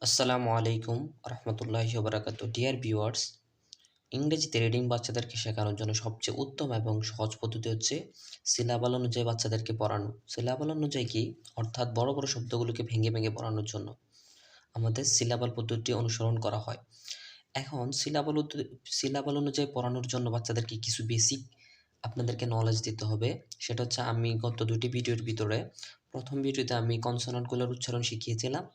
আসসালামু আলাইকুম রহমতুল্লাহি ওবারাকাতু ডিয়ার ভিউয়ার্স। ইংরেজিতে রিডিং বাচ্চাদেরকে শেখানোর জন্য সবচেয়ে উত্তম এবং সহজ পদ্ধতি হচ্ছে সিলাবাল অনুযায়ী বাচ্চাদেরকে পড়ানো। সিলাবাল অনুযায়ী কি, অর্থাৎ বড় বড় শব্দগুলোকে ভেঙে ভেঙে পড়ানোর জন্য আমাদের সিলাবাল পদ্ধতি অনুসরণ করা হয়। এখন সিলাবাল অনুযায়ী পড়ানোর জন্য বাচ্চাদেরকে কিছু বেসিক আপনাদেরকে নলেজ দিতে হবে। সেটা হচ্ছে, আমি গত দুটি ভিডিওর ভিতরে প্রথম ভিডিওতে আমি কনসোনান্টগুলোর উচ্চারণ শিখিয়েছিলাম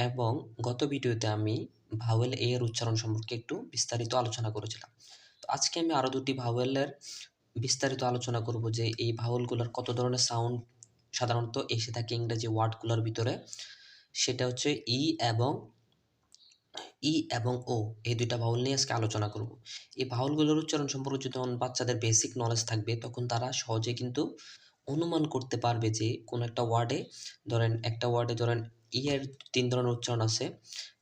এবং গত ভিডিওতে আমি ভাওয়েল এ এর উচ্চারণ সম্পর্কে একটু বিস্তারিত আলোচনা করেছিলাম। তো আজকে আমি আরও দুটি ভাওয়েলের বিস্তারিত আলোচনা করব, যে এই ভাওয়েলগুলোর কত ধরনের সাউন্ড সাধারণত এসে থাকে ইংরেজি ওয়ার্ডগুলোর ভিতরে। সেটা হচ্ছে এবং ও, এই দুইটা ভাওয়েল নিয়ে আজকে আলোচনা করব। এই ভাওয়েলগুলোর উচ্চারণ সম্পর্কে যখন বাচ্চাদের বেসিক নলেজ থাকবে, তখন তারা সহজে কিন্তু অনুমান করতে পারবে যে কোনো একটা ওয়ার্ডে, ধরেন এর ৩ ধরনের উচ্চারণ আছে,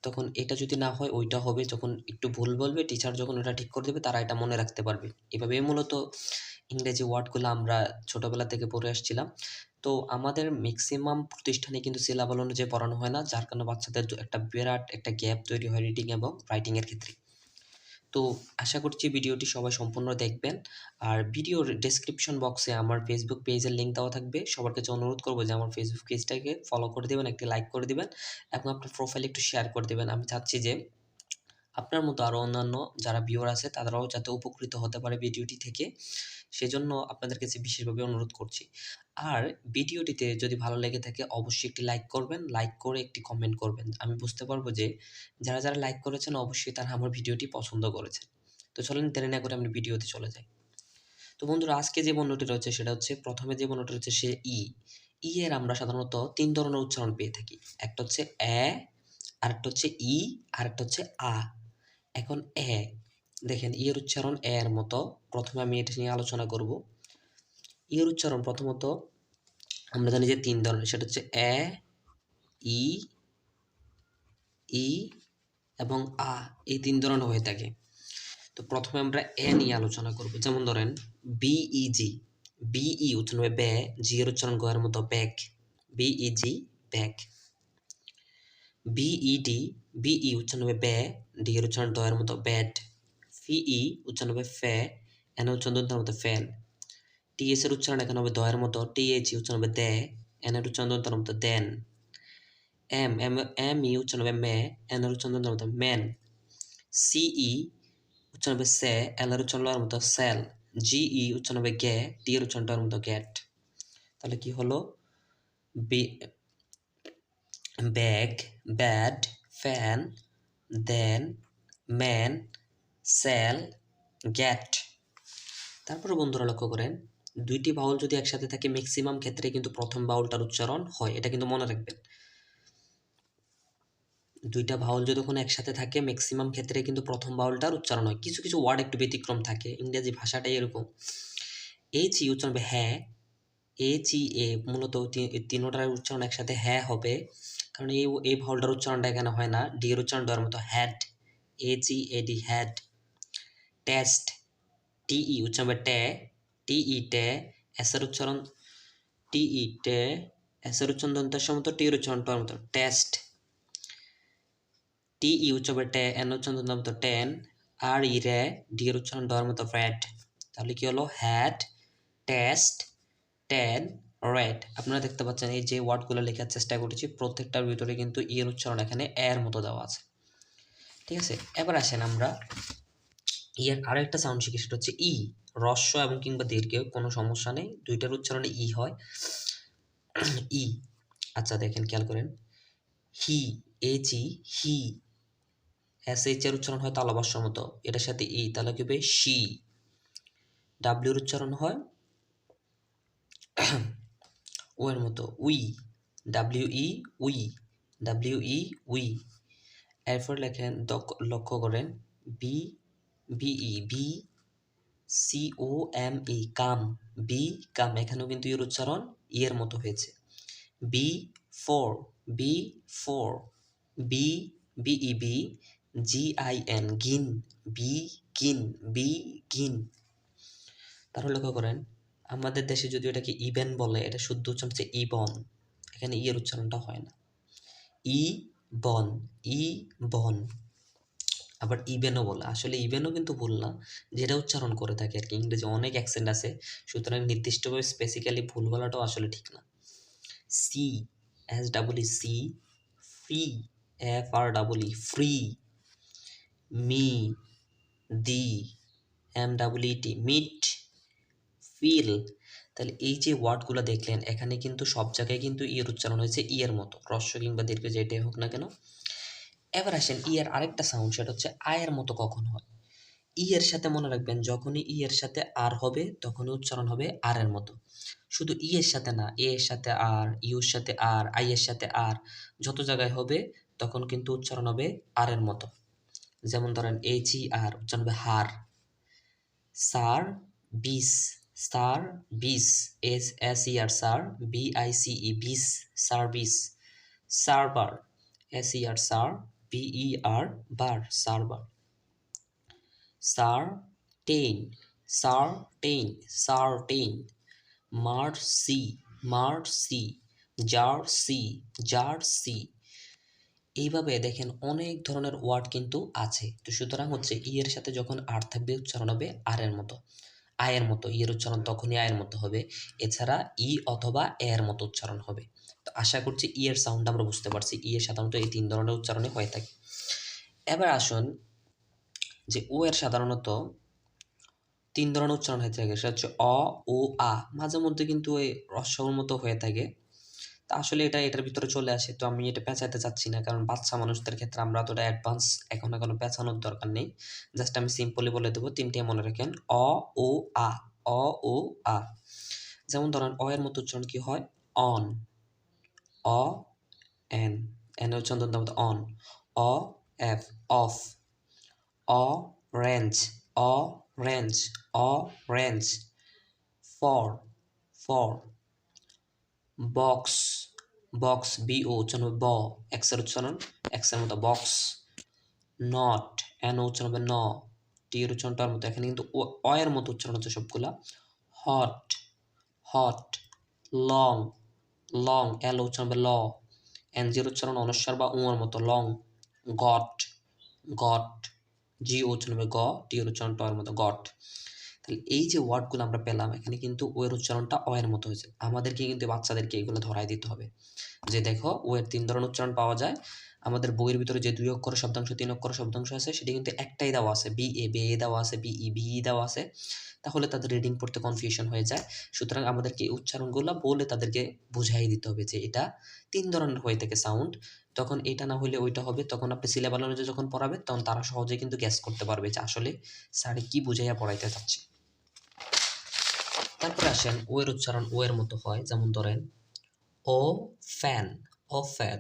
তখন এটা যদি না হয় ওইটা হবে। যখন একটু ভুল বলবে, টিচার যখন ওটা ঠিক করে দেবে, তারা এটা মনে রাখতে পারবে। এভাবে মূলত ইংরেজি ওয়ার্ডগুলো আমরা ছোটবেলা থেকে পড়ে আসছিলাম। তো আমাদের ম্যাক্সিমাম প্রতিষ্ঠানে কিন্তু সিলাবাল অনুযায়ী পড়ানো হয় না, যার কারণে বাচ্চাদের একটা বিরাট একটা গ্যাপ তৈরি হয় রিডিং এবং রাইটিংয়ের ক্ষেত্রে। তো আশা করছি ভিডিওটি সবাই সম্পূর্ণ দেখবেন। আর ভিডিওর ডেসক্রিপশন বক্সে আমার ফেসবুক পেজের লিঙ্ক দেওয়া থাকবে। সবার কাছে অনুরোধ করবো যে আমার ফেসবুক পেজটাকে ফলো করে দেবেন, একটি লাইক করে দিবেন এবং আপনার প্রোফাইলে একটু শেয়ার করে দেবেন। আমি চাচ্ছি যে আপনার মতো আরও অন্যান্য যারা ভিউয়ার আছে তারাও যাতে উপকৃত হতে পারে ভিডিওটি থেকে, সেজন্য আপনাদের কাছে বিশেষভাবে অনুরোধ করছি। আর ভিডিওটিতে যদি ভালো লেগে থাকে অবশ্যই একটি লাইক করবেন, লাইক করে একটি কমেন্ট করবেন। আমি বুঝতে পারবো যে যারা যারা লাইক করেছেন অবশ্যই তারা আমার ভিডিওটি পছন্দ করেছেন। তো চলেন দেরি না করে আমি ভিডিওতে চলে যাই। তো বন্ধুরা, আজকে যে বর্ণটি রয়েছে সেটা হচ্ছে, প্রথমে যে বর্ণটি রয়েছে সে এর আমরা সাধারণত ৩ ধরনের উচ্চারণ পেয়ে থাকি। একটা হচ্ছে এ, আরেকটা হচ্ছে আরেকটা হচ্ছে আ। এখন দেখেন এর উচ্চারণ এর মতো। প্রথমে আমি এটা নিয়ে আলোচনা করব। এর উচ্চারণ প্রথমত আমরা জানি যে ৩ ধরনের, সেটা হচ্ছে এ, ই ই এবং আ। এই ৩ ধরনের হয়ে থাকে। তো প্রথমে আমরা নিয়ে আলোচনা করব। যেমন ধরেন বিইজি, উচ্চারণ হবে বে, জি এর উচ্চারণ গ এর মতো ব্যাগ, বিইজি ব্যাগ। বিই উচ্চারণ হবে বে, ডি এর উচ্চারণ ড এর মতো ব্যাড। উচ্চারণ হবে ফে, এন এর উচ্চারণ দন্তের মতো ফেল। টিএস এর উচ্চারণ এখানে হবে দ এর মতো, টিএইচ উচ্চারণ হবে দে, এন এর উচ্চারণ দন্তের মতো দেন। উচ্চারণ হবে মে, এন এর উচ্চারণ দন্তের মতো মেন। সিই উচ্চারণ হবে সে, এল এর উচ্চারণ লয়ের মতো সেল। উচ্চারণ হবে গে, টি এর উচ্চারণ টয়ের মতো গেট। তাহলে কি হলো? ব্যাগ, ব্যাড, ফ্যান, দেন, ম্যান, সেল, গেট। তারপরে বন্ধুরা লক্ষ্য করেন, দুইটি বাউল যদি একসাথে থাকে ম্যাক্সিমাম ক্ষেত্রে কিন্তু প্রথম বাউলটার উচ্চারণ হয়, এটা কিন্তু মনে রাখবেন। দুইটা ভাওয়াল যখন একসাথে থাকে ম্যাক্সিমাম ক্ষেত্রে কিন্তু প্রথম ভাওয়ালটার উচ্চারণ হয়। কিছু কিছু ওয়ার্ড একটু ব্যতিক্রম থাকে, ইংরেজি ভাষাটাই এরকম। উচ্চারণ হবে হ্যাঁ, মূলত তিনোটার উচ্চারণ একসাথে হ্যাঁ হবে, কারণ এই ভাওয়ালটার উচ্চারণটা এখানে হয় না। ডি এর উচ্চারণ দেওয়ার মতো হ্যাড, হ্যাড। টেস্ট, উচ্চারণ হবে টে, টে। এস এর উচ্চারণ টে, এস এর উচ্চারণ দন্তের সমত, টি এর উচ্চারণ টর মতো টেস্ট। উচ্চারণ হবে টে, এন উচ্চারণ দন্তের মতো টেন, আর রে, ডি এর উচ্চারণ ডর মতো রেড। তাহলে কি হলো? Had, test, ten, red. আপনারা দেখতে পাচ্ছেন এই যে ওয়ার্ডগুলো লেখার চেষ্টা করেছি, প্রত্যেকটার ভিতরে কিন্তু এর উচ্চারণ এখানে এর মতো দেওয়া আছে। ঠিক আছে, এবার আসেন আমরা আরো একটা সাউন্ড শিখি, সেটা হচ্ছে হ্রস্ব এবং কিংবা দীর্ঘ, কোনো সমস্যা নেই, দুইটার উচ্চারণে হয়। আচ্ছা দেখেন, খেয়াল করেন, হি, হি। এস এর উচ্চারণ হয় তালবস্যর মতো, এটার সাথে তাহলে কি হবে? শি। ডাব্লিউর উচ্চারণ হয় ও এর মতো, উই, উই, উই। এরপর লেখেন, লক্ষ্য করেন, বি, বি, কাম, কাম। এখানেও কিন্তু এর উচ্চারণ এর মতো হয়েছে। Before, fore. Begin, gin. তাহলে লক্ষ্য করেন, আমাদের দেশে যদি এটাকে ইভেন বলে, এটা শুদ্ধ উচ্চারণ হচ্ছে ইবন, এখানে এর উচ্চারণটা হয় না। বন, ই বন। আবার ইভেনও বলে, আসলে ইভেনও কিন্তু ভুল না, যেটা উচ্চারণ করে থাকে আর কি। ইংরেজি অনেক অ্যাকসেন্ট আছে, সুতরাং নির্দিষ্টভাবে স্পেসিক্যালি ভুল বলাটাও আসলে ঠিক না। See, S double E see, free, F R double E free, me, দি, M double E T meet, feel. তাহলে এই যে ওয়ার্ডগুলো দেখলেন, এখানে কিন্তু সব জায়গায় কিন্তু ইয়ের উচ্চারণ হয়েছে ই এর মতো, হ্রস্ব কিংবা দীর্ঘ যেটাই হোক না কেন। এবার আসেন ই এর আরেকটা সাউন্ড, সেটা হচ্ছে আয়ের মতো কখন হয়। ই এর সাথে মনে রাখবেন, যখনই ই এর সাথে আর হবে তখনই উচ্চারণ হবে আর এর মতো। শুধু ই এর সাথে না, এ এর সাথে আর, ইউর সাথে আর, আই এর সাথে আর, যত জায়গায় হবে তখন কিন্তু উচ্চারণ হবে আর এর মতো। যেমন ধরেন এইচ ই আর উচ্চারণ হবে হার। সার, vice, ser vice, S S E R ser, V I C E vice, service. Server, S E R ser, V E R ver, server. Certain, certain, certain. Mercy, mercy, jersey, jersey. এইভাবে দেখেন অনেক ধরনের word কিন্তু আছে। তো সুতরাং হচ্ছে ই এর সাথে যখন আর থাকবে উচ্চারণ হবে আর এর মতো, আয়ের মতো। ই এর উচ্চারণ তখনই আয়ের মতো হবে, এছাড়া ই অথবা এর মতো উচ্চারণ হবে। তো আশা করছি ই এর সাউন্ড আমরা বুঝতে পারছি। ই এর সাধারণত এই তিন ধরনের উচ্চারণে হয়ে থাকে। এবার আসুন যে ও এর সাধারণত তিন ধরনের উচ্চারণ হয়ে থাকে, সেটা হচ্ছে অ, ও, আ। মাঝে মধ্যে কিন্তু এই রস্বর মতো হয়ে থাকে। তা আসলে এটা এটার ভিতরে চলে আসে, তো আমি এটা পেঁচাতে চাচ্ছি না, কারণ বাচ্চা মানুষদের ক্ষেত্রে আমরা অতটা অ্যাডভান্স এখনো পেঁচানোর দরকার নেই। জাস্ট আমি সিম্পলি বলে দেবো, তিনটে মনে রাখেন, অ, ও, আ। অ, ও, আ। যেমন ধরেন অ এর মতো উচ্চারণ কি হয়, অন, অ, এন, এন এর উচ্চারণ মতো অন। অ, F, of. Orange, orange, orange. For, for. Box, box, B O উচ্চারণ হবে ব, এক্স এর উচ্চারণ এক্স এর মতো বক্স। নট, এন ও উচ্চারণ হবে ন, টি এর উচ্চারণটার মতো। এখানে কিন্তু অ এর মতো উচ্চারণ হচ্ছে সবগুলা। Hot, hot. লং, লং, এল ও উচ্চারণ হবে ল, এন জির উচ্চারণ অনস্বর বা উ এর মতো লং। গট, গট, জি ও উচ্চারণ হবে গ, টি এর উচ্চারণ ট এর মতো গট। তাহলে এই যে ওয়ার্ডগুলো আমরা পেলাম, এখানে কিন্তু ও এর উচ্চারণটা অ এর মতো হয়েছে। আমাদেরকে কিন্তু বাচ্চাদেরকে এগুলো ধরাই দিতে হবে, যে দেখো ও এর তিন ধরনের উচ্চারণ পাওয়া যায়। আমাদের বইয়ের ভিতরে যে ২ অক্ষরের শব্দাংশ, ৩ অক্ষরের শব্দাংশ আছে, সেটি কিন্তু একটাই দেওয়া আছে, বি এ, বে এ দেওয়া আছে, বি ই, বি ই দেওয়া আছে। তাহলে তাদের রিডিং পড়তে কনফিউশন হয়ে যায়। সুতরাং আমাদেরকে এই উচ্চারণগুলো বলে তাদেরকে বুঝাই দিতে হবে যে এটা ৩ ধরনের হয়ে থাকে সাউন্ড। তখন এটা না হইলে ওইটা হবে। তখন আপনি সিলেবাস অনুযায়ী যখন পড়াবেন, তখন তারা সহজেই কিন্তু গ্যাস করতে পারবে যে আসলে স্যারে কি বুঝাইয়া পড়াইতে চাচ্ছে। তারপরে আসেন ও এর উচ্চারণ ও এর মতো হয়। যেমন ধরেন often, often.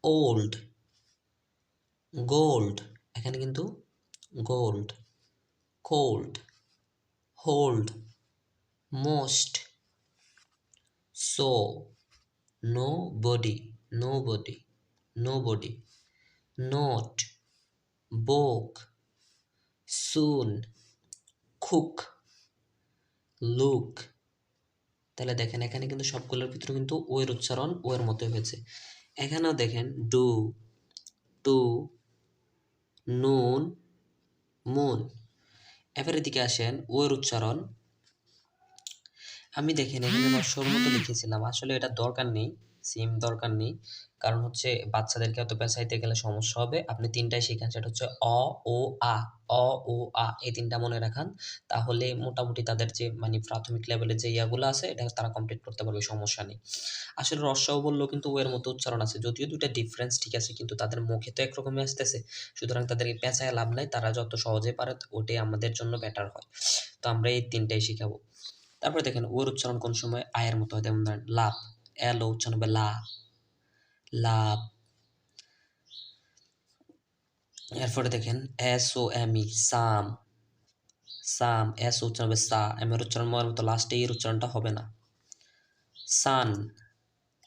Old, gold, এখানে কিন্তু gold. Cold, hold, most. So, nobody, nobody, nobody. Note, book, soon, cook, look. তাহলে দেখেন এখানে কিন্তু সবগুলোর ভিতরে কিন্তু ও এর উচ্চারণ ও এর মতোই হয়েছে। এখানেও দেখেন ডু, টু, নুন, মুন। এবার এদিকে আসেন ও এর উচ্চারণ। আমি দেখেন এখানে রস্বর মতো লিখেছিলাম, আসলে এটা দরকার নেই, সিম দরকার নেই। কারণ হচ্ছে বাচ্চাদেরকে এত পেঁচাইতে গেলে সমস্যা হবে। আপনি তিনটাই শিখান, সেটা হচ্ছে অ, ও, আ। অ, ও, আ, এই তিনটা মনে রাখান। তাহলে মোটামুটি তাদের যে মানে প্রাথমিক লেভেলের যে ইয়াগুলো আছে, এটা তারা কমপ্লিট করতে পারবে, সমস্যা নেই। আসলে রস্বও বললেও কিন্তু ও এর মতো উচ্চারণ আছে, যদিও দুইটা ডিফারেন্স ঠিক আছে, কিন্তু তাদের মুখে তো একরকমই আসতেছে। সুতরাং তাদেরকে পেঁচায় লাভ নাই, তারা যত সহজে পারে ওটাই আমাদের জন্য বেটার হয়। তো আমরা এই তিনটাই শিখাবো। তারপরে দেখেন ওর উচ্চারণ কোন সময় আয়ের মতো হয়। যেমন ধরেন লাভ, এল ও উচ্চারণ হবে লা, লাভ। এরপরে দেখেন এস ও এম ই, সাম, সাম, এস উচ্চারণ হবে সা, এম এর উচ্চারণ ময়ের মতো, লাস্টে এর উচ্চারণটা হবে না। সান,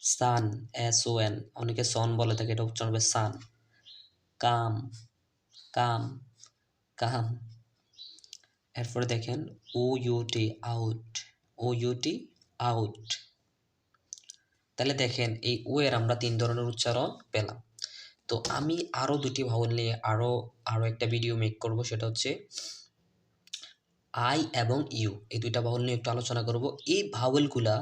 সান, এস ও এন, অনেকে সন বলে থাকে, এটা উচ্চারণ হবে সান। কাম, কাম, কাম। এরপরে দেখেন O U T, out, O U T, out. তাহলে দেখেন এই ও এর আমরা তিন ধরনের উচ্চারণ পেলাম। তো আমি আরও দুটি ভাওয়েল নিয়ে আরও আরও একটা ভিডিও মেক করব, সেটা হচ্ছে আই এবং ইউ, এই দুইটা ভাওয়েল নিয়ে একটু আলোচনা করব। এই ভাওয়েলগুলা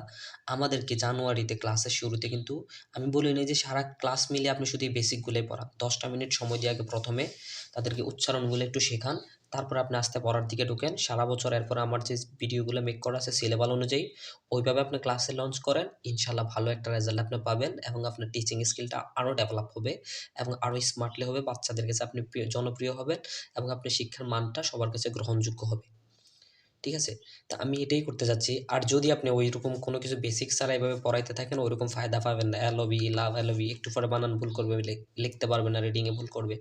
আমাদেরকে জানুয়ারিতে ক্লাসের শুরুতে কিন্তু আমি বলি না যে সারা ক্লাস মিলে আপনি শুধু এই বেসিকগুলোই পড়ান, 10টা মিনিট সময় দিয়ে আগে প্রথমে তাদেরকে উচ্চারণগুলো একটু শেখান, তারপর আপনি আস্তে পড়ার দিকে ঢোকেন। সারা বছর এরপর আমার যে ভিডিওগুলো মেক করা আছে সিলেবাস অনুযায়ী ওইভাবে আপনি ক্লাসে লঞ্চ করেন, ইনশাল্লাহ ভালো একটা রেজাল্ট আপনি পাবেন এবং আপনার টিচিং স্কিলটা আরও ডেভেলপ হবে এবং আরও স্মার্টলি হবে, বাচ্চাদের কাছে আপনি জনপ্রিয় হবেন এবং আপনার শিক্ষার মানটা সবার কাছে গ্রহণযোগ্য হবে। ঠিক আছে? তা আমি এটাই করতে চাচ্ছি। আর যদি আপনি ঐরকম কোনো কিছু বেসিক ছাড়া এভাবে পড়াইতে থাকেন, ওইরকম ফায়দা পাবেন না। এলওবি, লাভ এলওবি একটু পরে বানান ভুল করবে, লিখতে পারবে না, রিডিংয়ে ভুল করবে।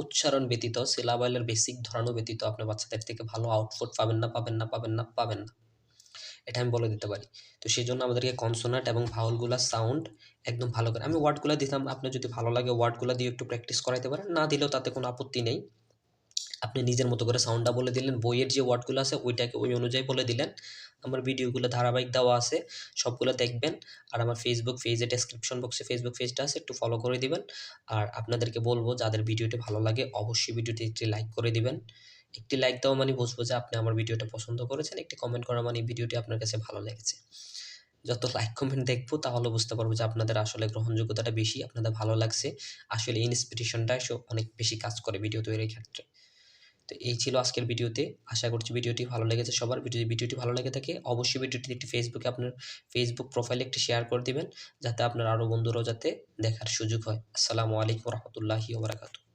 উচ্চারণ ব্যতীত, সিলাবলের বেসিক ধরানো ব্যতীত আপনি বাচ্চাদের থেকে ভালো আউটপুট পাবেন না, পাবেন না, পাবেন না, পাবেন না। এটা আমি বলে দিতে পারি। তো সেজন্য আমাদেরকে কনসোনেন্ট এবং ভাওয়েলগুলা সাউন্ড একদম ভালো করে, আমি ওয়ার্ডগুলা দিতাম, আপনার যদি ভালো লাগে ওয়ার্ডগুলা দিয়ে একটু প্র্যাকটিস করাইতে পারেন, না দিলেও তাতে কোনো আপত্তি নেই। আপনি নিজের মতো করে সাউন্ডটা বলে দিলেন, বইয়ের যে ওয়ার্ডগুলো আছে ওইটাকে ওই অনুযায়ী বলে দিলেন। আমার ভিডিওগুলো ধারাবাহিক দেওয়া আছে, সবগুলো দেখবেন। আর আমার ফেসবুক পেজে ডেসক্রিপশন বক্সে ফেসবুক পেজটা আছে, একটু ফলো করে দিবেন। আর আপনাদেরকে বলবো যাদের ভিডিওটি ভালো লাগে অবশ্যই ভিডিওটি একটি লাইক করে দিবেন। একটি লাইক দেওয়া মানে বুঝবো যে আপনি আমার ভিডিওটা পছন্দ করেছেন, একটি কমেন্ট করা মানে ভিডিওটি আপনার কাছে ভালো লেগেছে। যত লাইক কমেন্ট দেখবো তাহলে বুঝতে পারবো যে আপনাদের আসলে গ্রহণযোগ্যতাটা বেশি, আপনাদের ভালো লাগছে। আসলে ইন্সপিরেশনটা অনেক বেশি কাজ করে ভিডিও তৈরির ক্ষেত্রে। তো এই ছিল আজকের ভিডিওতে। আশা করছি ভিডিওটি ভালো লেগেছে সবার। ভিডিওটি ভালো লেগে থাকে অবশ্যই ভিডিওটি একটি ফেসবুকে আপনার ফেসবুক প্রোফাইলে একটি শেয়ার করে দিবেন, যাতে আপনার আরও বন্ধুরাও যাতে দেখার সুযোগ হয়। আসসালামু আলাইকুম রহমতুল্লাহি ওয়া বারাকাতুহু।